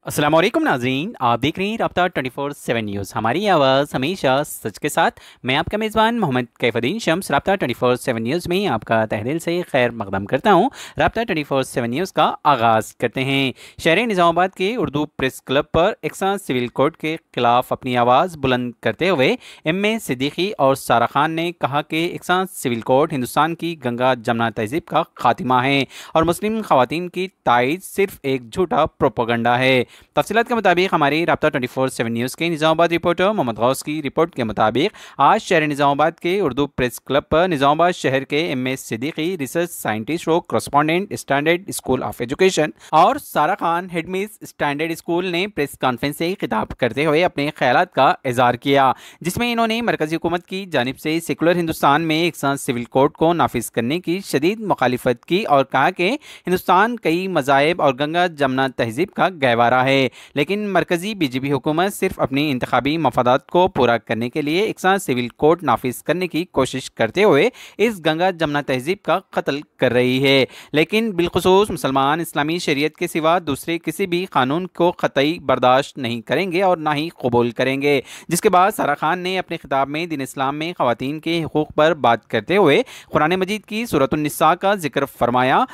अस्सलाम वालेकुम नाज़रीन, आप देख रहे हैं रब्ता 24/7 न्यूज़। हमारी आवाज़ हमेशा सच के साथ। मैं आपका मेज़बान मोहम्मद कैफुद्दीन शम्स रब्ता 24/7 न्यूज़ में आपका तहे दिल से खैर मक़दम करता हूँ। रब्ता 24/7 न्यूज़ का आगाज़ करते हैं। शहर निज़ामाबाद के उर्दू प्रेस क्लब पर एकसा सिविल कोड के ख़िलाफ़ अपनी आवाज़ बुलंद करते हुए एम.ए. सिद्दीकी और सारा खान ने कहा कि एकसा सिविल कोड हिंदुस्तान की गंगा जमुना तहज़ीब का खात्मा है और मुस्लिम ख़वातीन की तायद सिर्फ एक झूठा प्रोपेगेंडा है। तफसीलात के मुताबिक हमारी रब्ता 24/7 न्यूज़ के निज़ामाबाद रिपोर्टर मोहम्मद गौस की रिपोर्ट के मुताबिक आज शहर निज़ामाबाद के उर्दू प्रेस क्लब पर निज़ामाबाद शहर के एम.ए. सिद्दीकी रिसर्च साइंटिस्ट और correspondent standard school of education और सारा खान हेडमिस स्टैंडर्ड स्कूल ने प्रेस कॉन्फ्रेंस से खिताब करते हुए अपने ख्यालात का इज़हार किया, जिसमें इन्होंने मरकज़ी हुकूमत की जानिब से सेकुलर हिंदुस्तान में एक सिविल कोड को नाफिज करने की शदीद मुखालिफत की और कहा कि हिंदुस्तान कई मज़ाहिब और गंगा जमुना तहज़ीब का गहवारा है, लेकिन मरकज़ी बीजेपी हुकूमत सिर्फ अपनी इंतखाबी मफादात को पूरा करने के लिए एक सिविल कोड नाफिज करने की कोशिश करते हुए इस गंगा जमुना तहज़ीब का कत्ल कर रही है। लेकिन बिलखुसूस मुसलमान इस्लामी शरीयत के सिवा दूसरे किसी भी कानून को क़तई बर्दाश्त नहीं करेंगे और ना ही कबूल करेंगे। जिसके बाद सारा खान ने अपने खिताब में दीन इस्लाम में ख़वातीन के हुकूक़ पर बात करते हुए कुरान मजीद की सूरत निसा का जिक्र फरमाया,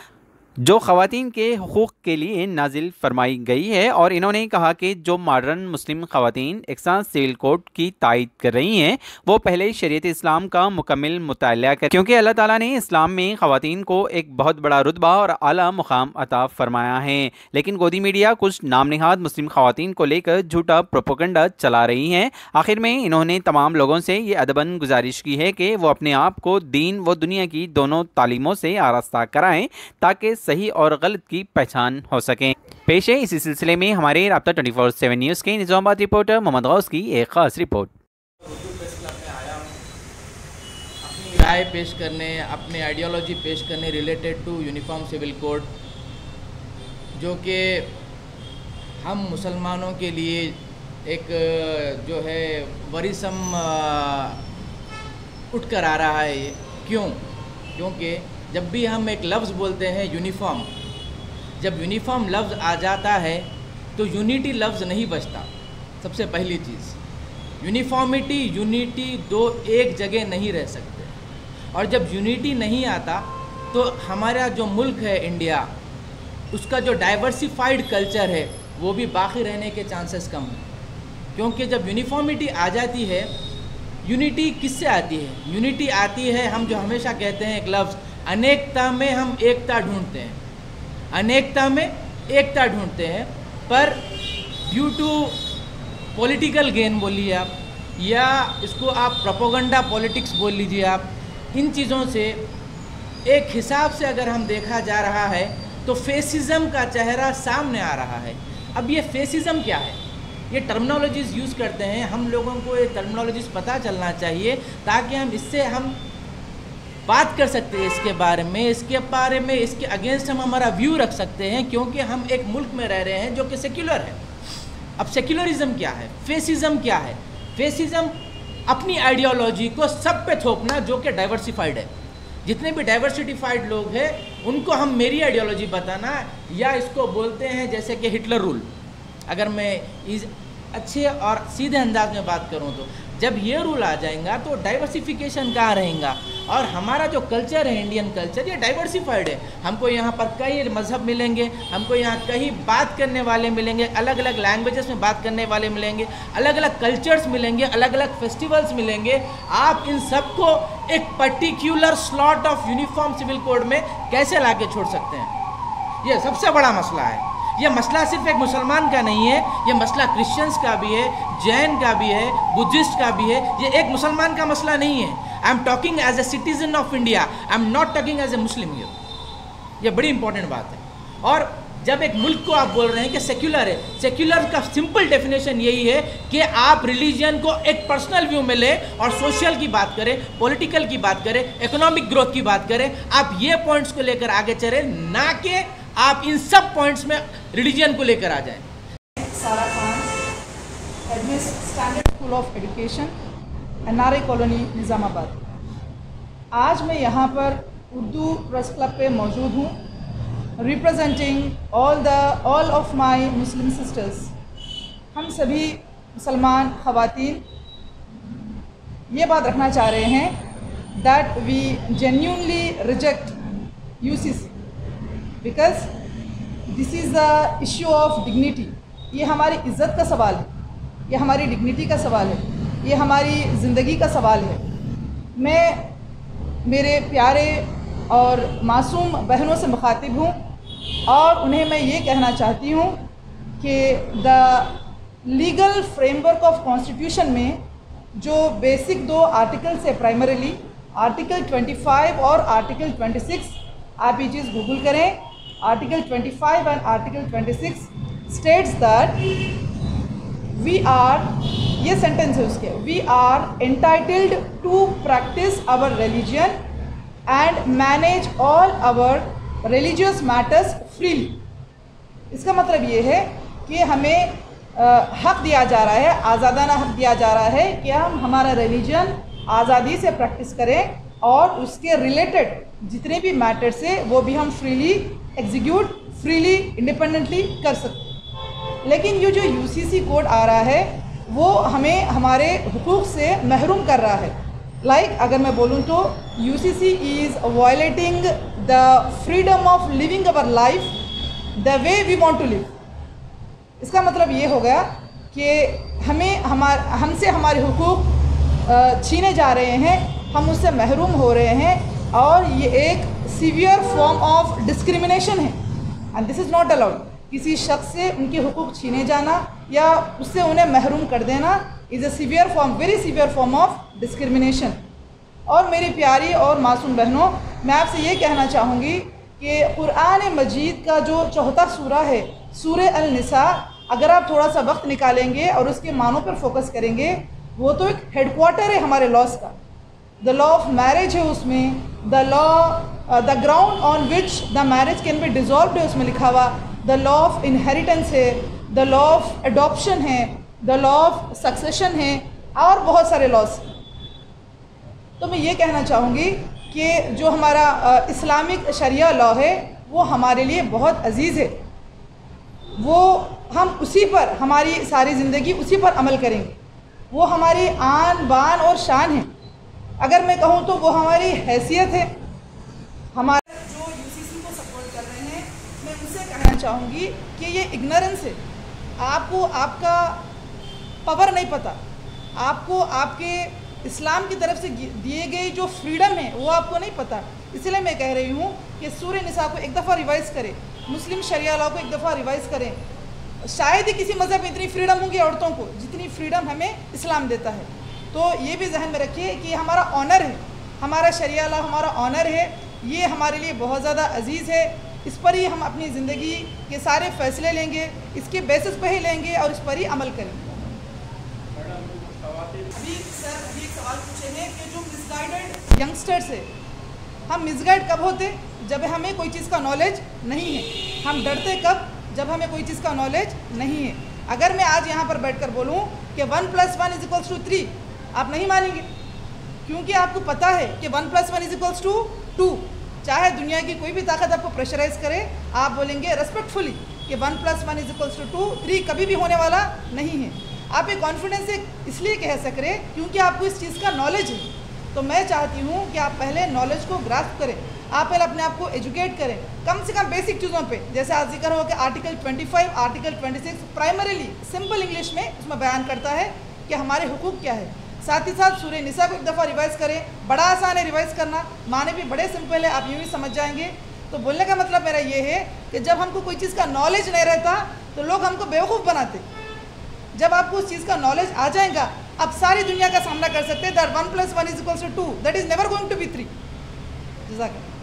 जो ख़वातीन के हुकूक़ के लिए नाजिल फरमाई गई है, और इन्होंने कहा कि जो मॉडर्न मुस्लिम ख़वातीन एकसा सिविल कोड की तायद कर रही हैं वो पहले शरीयत इस्लाम का मुकम्मल मुताला कर, क्योंकि अल्लाह ताला ने इस्लाम में ख़वातीन को एक बहुत बड़ा रुतबा और आला मुकाम अता फरमाया है। लेकिन गोदी मीडिया कुछ नाम निहाद मुस्लिम ख़वातीन को लेकर झूठा प्रोपेगेंडा चला रही हैं। आखिर में इन्होंने तमाम लोगों से ये अदबन गुजारिश की है कि वो अपने आप को दीन व दुनिया की दोनों तालीमों से आरास्ता कराएँ ताकि सही और गलत की पहचान हो सके। पेश है इसी सिलसिले में हमारे रब्ता 24/7 न्यूज़ के निज़ामाबाद रिपोर्टर मोहम्मद गौस की एक ख़ास रिपोर्ट। उर्दू प्रेस क्लब में आया हूँ अपनी राय पेश करने, अपनी आइडियोलॉजी पेश करने related to uniform civil code, जो कि हम मुसलमानों के लिए एक जो है वरीसम उठ कर आ रहा है। ये क्योंकि जब भी हम एक लफ्ज़ बोलते हैं यूनिफॉर्म, जब यूनिफॉर्म लफ्ज़ आ जाता है तो यूनिटी लफ्ज़ नहीं बचता। सबसे पहली चीज़ यूनिफॉर्मिटी, यूनिटी दो एक जगह नहीं रह सकते, और जब यूनिटी नहीं आता तो हमारा जो मुल्क है इंडिया, उसका जो डाइवर्सिफाइड कल्चर है वो भी बाकी रहने के चांसेस कम हैं। क्योंकि जब यूनिफॉर्मिटी आ जाती है, यूनिटी किससे आती है? यूनिटी आती है, हम जो हमेशा कहते हैं एक लफ्ज़, अनेकता में हम एकता ढूंढते हैं, अनेकता में एकता ढूंढते हैं, पर ड्यू टू पॉलिटिकल गेन बोलिए आप, या इसको आप प्रोपेगेंडा पॉलिटिक्स बोल लीजिए आप, इन चीज़ों से एक हिसाब से अगर हम देखा जा रहा है तो फेसिज़म का चेहरा सामने आ रहा है। अब ये फेसिज़म क्या है? ये टर्मिनोलॉजीज़ यूज़ करते हैं, हम लोगों को ये टर्मिनोलॉजीज़ पता चलना चाहिए ताकि हम इससे हम बात कर सकते हैं इसके बारे में, इसके अगेंस्ट हम हमारा व्यू रख सकते हैं, क्योंकि हम एक मुल्क में रह रहे हैं जो कि सेक्युलर है। अब सेक्युलरिज्म क्या है? फेसिज़म क्या है? फेसिज़म अपनी आइडियोलॉजी को सब पे थोपना जो कि डाइवर्सिफाइड है। जितने भी डाइवर्सिफाइड लोग हैं उनको हम मेरी आइडियोलॉजी बताना, या इसको बोलते हैं जैसे कि हिटलर रूल। अगर मैं इस अच्छे और सीधे अंदाज में बात करूं तो जब ये रूल आ जाएगा तो डाइवर्सिफिकेशन कहाँ रहेगा? और हमारा जो कल्चर है, इंडियन कल्चर, ये डाइवर्सिफाइड है। हमको यहाँ पर कई मज़हब मिलेंगे, हमको यहाँ कई बात करने वाले मिलेंगे, अलग अलग लैंग्वेजेस में बात करने वाले मिलेंगे, अलग अलग कल्चर्स मिलेंगे, अलग अलग फेस्टिवल्स मिलेंगे। आप इन सबको एक particular slot of uniform civil code में कैसे ला के छोड़ सकते हैं? ये सबसे बड़ा मसला है। ये मसला सिर्फ एक मुसलमान का नहीं है, ये मसला क्रिश्चियंस का भी है, जैन का भी है, बुद्धिस्ट का भी है। ये एक मुसलमान का मसला नहीं है। I am talking as a citizen of India, I am not talking as a Muslim here. ये बड़ी इंपॉर्टेंट बात है। और जब एक मुल्क को आप बोल रहे हैं कि सेक्युलर है, सेक्युलर का सिंपल डेफिनेशन यही है कि आप रिलीजन को एक पर्सनल व्यू में लें और सोशल की बात करें, पॉलिटिकल की बात करें, इकोनॉमिक ग्रोथ की बात करें। आप ये पॉइंट्स को लेकर आगे चलें, ना कि आप इन सब पॉइंट्स में रिलीजन को लेकर आ जाएं। Sara Khan, headmistress standard school of education, NRI colony, Nizamabad. आज मैं यहाँ पर उर्दू प्रेस क्लब पे मौजूद हूँ representing all of my Muslim sisters. ہم سبھی مسلمان خواتین یہ بات رکھنا چاہ رہے ہیں that we genuinely reject UCC because this is the issue of dignity. یہ ہماری عزت کا سوال ہے, یہ ہماری ڈگنیٹی کا سوال ہے, یہ ہماری زندگی کا سوال ہے. میں میرے پیارے اور معصوم بہنوں سے مخاطب ہوں اور انہیں میں یہ کہنا چاہتی ہوں کہ the legal framework of constitution میں جو بیسک دو آرٹیکلس ہے, پرائمریلی آرٹیکل 25 اور آرٹیکل 26, آپ یہ چیز گوگل کریں. Article 25 and article 26 states that we are, یہ سینٹنس ہے اس کے, we are entitled to practice our religion and manage all our religious matters freely. اس کا مطلب یہ ہے کہ ہمیں حق دیا جا رہا ہے, آزادانہ حق دیا جا رہا ہے کہ ہم ہمارا ریلیجن آزادی سے پریکٹس کریں اور اس کے ریلیٹڈ جتنے بھی میٹرز ہیں وہ بھی ہم فریلی ایگزیکیوٹ, فریلی انڈیپینڈنٹلی کر سکتے ہیں. لیکن یہ جو UCC کوڈ آ رہا ہے وہ ہمیں ہمارے حقوق سے محروم کر رہا ہے. اگر میں بولوں تو UCC is violating the freedom of living our life the way we want to live. اس کا مطلب یہ ہو گیا کہ ہم سے ہمارے حقوق چھینے جا رہے ہیں, ہم اس سے محروم ہو رہے ہیں, اور یہ ایک سیویئر فارم آف ڈسکریمنیشن ہے and this is not allowed. کسی شخص سے ان کے حقوق چھینے جانا یا اس سے انہیں محروم کر دینا is a severe form, very severe form of discrimination. اور میری پیاری اور معصوم بہنوں, میں آپ سے یہ کہنا چاہوں گی کہ قرآن مجید کا جو 4تھا سورہ ہے, سورہ النساء, اگر آپ تھوڑا سا وقت نکالیں گے اور اس کے معنوں پر فوکس کریں گے, وہ تو ایک ہیڈ کوارٹر ہے ہمارے لاز کا. دا لا آف میرج ہے اس میں, the ground on which the marriage can be dissolved ہے اس میں لکھا ہوا, دا لا آف انہیریٹنس ہے, دا لا آف اڈاپشن ہے, دا لا آف سکسیشن ہے, اور بہت سارے لاز. تو میں یہ کہنا چاہوں گی کہ جو ہمارا اسلامک شریعہ لا ہے وہ ہمارے لیے بہت عزیز ہے, وہ ہم اسی پر ہماری ساری زندگی اسی پر عمل کریں گے. وہ ہماری آن بان اور شان ہے. اگر میں کہوں تو وہ ہماری حیثیت ہے. ہمارے جو UCC کو سپورٹ کر رہے ہیں, میں ان سے کہنا چاہوں گی کہ یہ اگنورنس ہے. آپ کو آپ کا پاور نہیں پتہ, آپ کو آپ کے اسلام کی طرف سے دیے گئے جو فریڈم ہے وہ آپ کو نہیں پتہ. اس لیے میں کہہ رہی ہوں کہ سورہ نساء کو ایک دفعہ ریوائز کریں, مسلم شریعہ لا کو ایک دفعہ ریوائز کریں. شاید ہی کسی مذہب میں اتنی فریڈم ہوگی عورتوں کو جتنی فریڈم ہمیں اسلام دیتا ہے. تو یہ بھی ذہن میں رکھیے کہ یہ ہمارا آنر ہے, ہمارا شریعہ لا ہمارا آنر ہے, یہ ہمارے لیے بہت زیادہ عزیز ہے. اس پر ہی ہم اپنی زندگی کے سارے فیصلے لیں گے, اس کے بیسس پہ ہی لیں گے اور اس پر ہی عمل کریں گے. ابھی ایک سوال پوچھے ہیں کہ جو مس گائیڈڈ ینگسٹرس ہے, ہم مس گائیڈ کب ہوتے؟ جب ہمیں کوئی چیز کا نالج نہیں ہے. ہم ڈرتے کب؟ جب ہمیں کوئی چیز کا نالج نہیں ہے. اگر میں آج یہاں پر بیٹھ کر بولوں کہ 1 + 1 = 3, آپ نہیں مانیں گے, کیونکہ آپ کو پتہ ہے کہ 1 + 1 = 2. چاہے دنیا کی کوئی بھی طاقت آپ کو پریشرائز کرے, آپ بولیں گے ریسپیکٹفلی کہ 1 + 1 = 2, 3 کبھی بھی ہونے والا نہیں ہے. آپ ایک کانفیڈنس سے اس لیے کہہ سک رہے کیونکہ آپ کو اس چیز کا نالج ہے. تو میں چاہتی ہوں کہ آپ پہلے نالج کو گراسپ کریں, آپ پہلے اپنے آپ کو ایجوکیٹ کریں, کم سے کم بیسک چیزوں پہ. جیسے آج ذکر ہو کہ article 25, article 26 primarily simple English میں اس میں بیان کرتا ہے کہ ہمارے حقوق کیا ہے. ساتھ ہی ساتھ سورہ نساء کو ایک دفعہ ریوائز کریں, بڑا آسان ہے ریوائز کرنا, معنی بھی بڑے سمپل ہے, آپ یوں بھی سمجھ جائیں گے. تو بولنے کا مطلب میرا یہ ہے کہ جب ہم کو کوئی چیز کا نالج نہیں رہتا تو لوگ ہم کو بیوقوف بناتے. جب آپ کو اس چیز کا نالج آ جائے گا, آپ ساری دنیا کا سامنا کر سکتے ہیں. That 1 + 1 = 2, that is never going to be 3. جزاک اللہ.